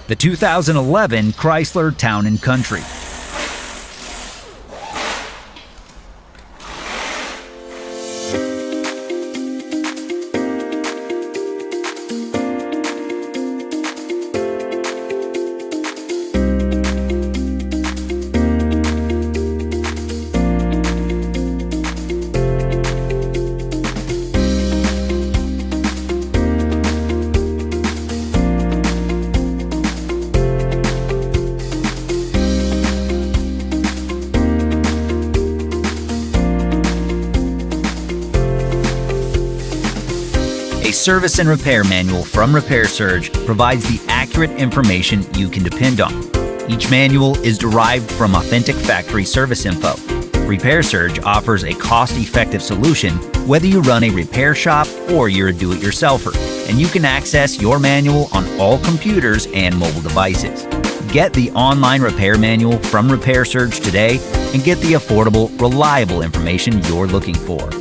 The 2011 Chrysler Town Country. A service and repair manual from Repair Surge provides the accurate information you can depend on. Each manual is derived from authentic factory service info. Repair Surge offers a cost-effective solution whether you run a repair shop or you're a do-it-yourselfer, and you can access your manual on all computers and mobile devices. Get the online repair manual from Repair Surge today and get the affordable, reliable information you're looking for.